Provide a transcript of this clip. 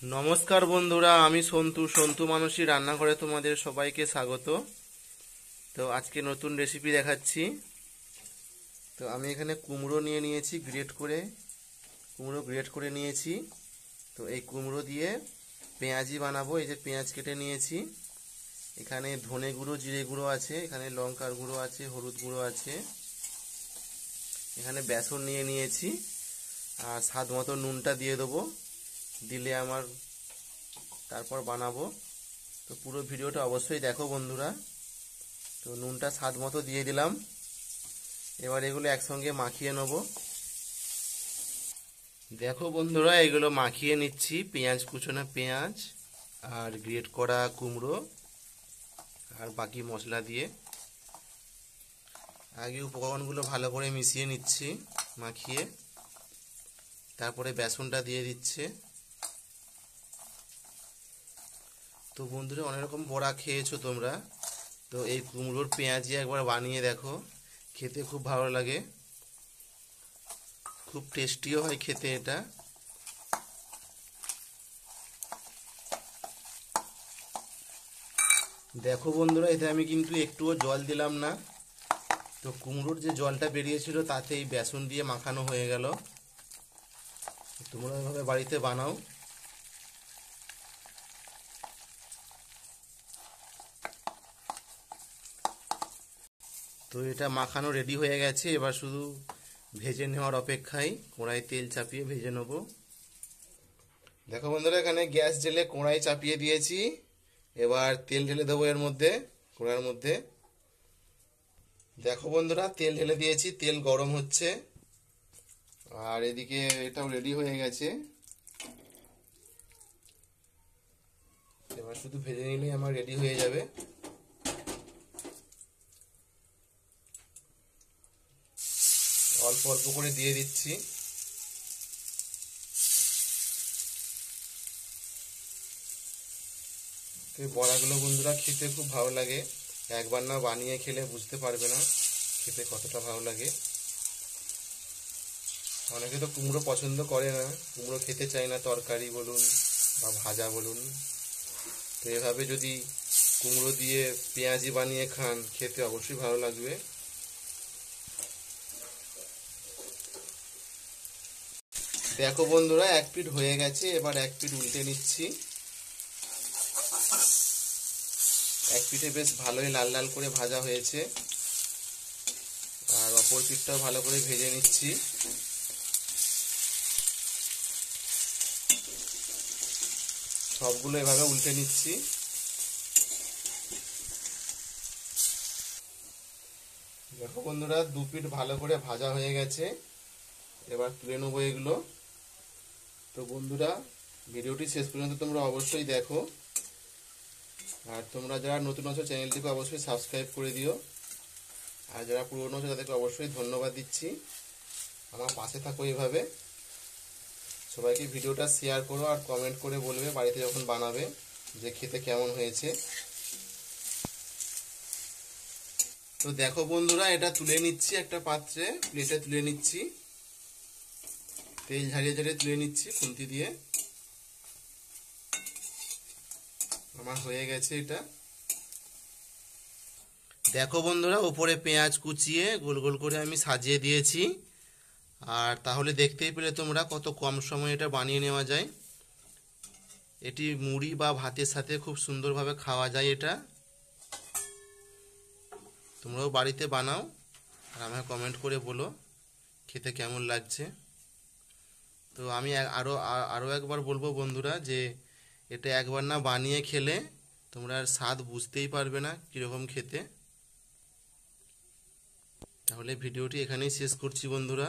নমস্কার বন্ধুরা, আমি সন্তু সন্তু মানসী রান্নাঘরে তোমাদের সবাইকে স্বাগত। তো আজকে নতুন রেসিপি দেখাচ্ছি। তো আমি এখানে কুমড়ো নিয়েছি গ্রেট করে নিয়েছি। তো এই কুমড়ো দিয়ে পেঁয়াজি বানাবো। এই যে পেঁয়াজ কেটে নিয়েছি, এখানে ধনে গুঁড়ো জিরে গুঁড়ো আছে, এখানে লঙ্কার গুঁড়ো আছে, হলুদ গুঁড়ো আছে, এখানে বেসন নিয়েছি, আর স্বাদ মতো নুনটা দিয়ে দেবো, দিলে আমার তারপর বানাবো। তো পুরো ভিডিওটা অবশ্যই দেখো বন্ধুরা। তো নুনটা স্বাদ মতো দিয়ে দিলাম। এবার এগুলো একসঙ্গে মাখিয়ে নেব। দেখো বন্ধুরা, এগুলো মাখিয়ে নিচ্ছি, পেঁয়াজ কুচোনো পেঁয়াজ আর গ্রেট করা কুমড়ো আর বাকি মশলা দিয়ে। আগে উপকরণগুলো ভালো করে মিশিয়ে নিচ্ছি মাখিয়ে, তারপরে বেসনটা দিয়ে দিচ্ছে। তো বন্ধুরা, অনেক রকম বড়া খেয়েছো তোমরা, তো এই কুমড়োর পেঁয়াজি একবার বানিয়ে দেখো, খেতে খুব ভালো লাগে, খুব টেস্টিও হয় খেতে এটা। দেখো বন্ধুরা, এতে আমি কিন্তু একটুও জল দিলাম না। তো কুমড়োর যে জলটা বেরিয়েছিল তাতে এই বেসন দিয়ে মাখানো হয়ে গেল। তোমরা এভাবে বাড়িতে বানাও। তো এটা মাখানো রেডি হয়ে গেছে, এবার শুধু ভেজে নেওয়ার অপেক্ষায়। কড়াই তেল চাপিয়ে ভেজে নেব। দেখো বন্ধুরা, এখানে গ্যাস জেলে কড়াই চাপিয়ে দিয়েছি। এবার তেল ঢেলে দেবো এর মধ্যে, কড়াইয়ের মধ্যে। দেখো বন্ধুরা, তেল ঢেলে দিয়েছি, তেল গরম হচ্ছে, আর এদিকে এটাও রেডি হয়ে গেছে। এবার শুধু ভেজে নিলেই আমার রেডি হয়ে যাবে। অল্প অল্প করে দিয়ে দিচ্ছি। এই বড়াগুলো বন্ধুরা খেতে খুব ভালো লাগে, একবার না বানিয়ে খেলে বুঝতে পারবে না খেতে কতটা ভালো লাগে। অনেকে তো কুমড়ো পছন্দ করে না, কুমড়ো খেতে চায় না, তরকারি বলুন বা ভাজা বলুন। তো এভাবে যদি কুমড়ো দিয়ে পেঁয়াজি বানিয়ে খান, খেতে অবশ্যই ভালো লাগবে। দেখো বন্ধুরা, এক পিঠ হয়ে গেছে, এবার এক পিঠ উল্টে নিচ্ছি। এক পিঠে বেশ ভালোই লাল লাল করে ভাজা হয়েছে, আর অপর পিঠটাও ভালো করে ভেজে নিচ্ছি। সবগুলো এভাবে উল্টে নিচ্ছি। দেখো বন্ধুরা, দু পিঠ ভালো করে ভাজা হয়ে গেছে, এবার তুলে নেবো এগুলো। তো বন্ধুরা, ভিডিওটি শেষ পর্যন্ত তোমরা অবশ্যই দেখো, আর তোমরা যারা নতুন আছো চ্যানেলটিকে অবশ্যই সাবস্ক্রাইব করে দিও, আর যারা পুরনো আছে তাদেরকে অবশ্যই ধন্যবাদ দিচ্ছি। আমার পাশে থাকো এভাবে। সবাইকে ভিডিওটা শেয়ার করো আর কমেন্ট করে বলবে বাড়িতে যখন বানাবে যে খেতে কেমন হয়েছে। তো দেখো বন্ধুরা, এটা তুলে নিচ্ছি একটা পাত্রে, প্লেটে তুলে নিচ্ছি, তেল ঝারিয়ে ঝারিয়ে তুলে নিচ্ছি খুন্তি দিয়ে। আমার হয়ে গেছে এটা। দেখো বন্ধুরা, উপরে পেঁয়াজ কুচিয়ে গোল গোল করে আমি সাজিয়ে দিয়েছি, আর তাহলে দেখতেই পেলে তোমরা কত কম সময়ে এটা বানিয়ে নেওয়া যায়। এটি মুড়ি বা ভাতের সাথে খুব সুন্দরভাবে খাওয়া যায় এটা। তোমরাও বাড়িতে বানাও, আর আমাকে কমেন্ট করে বলো খেতে কেমন লাগছে। তো আমি আরও একবার বলবো বন্ধুরা, যে এটা একবার না বানিয়ে খেলে তোমরা আর স্বাদ বুঝতেই পারবে না কীরকম খেতে। তাহলে ভিডিওটি এখানেই শেষ করছি বন্ধুরা।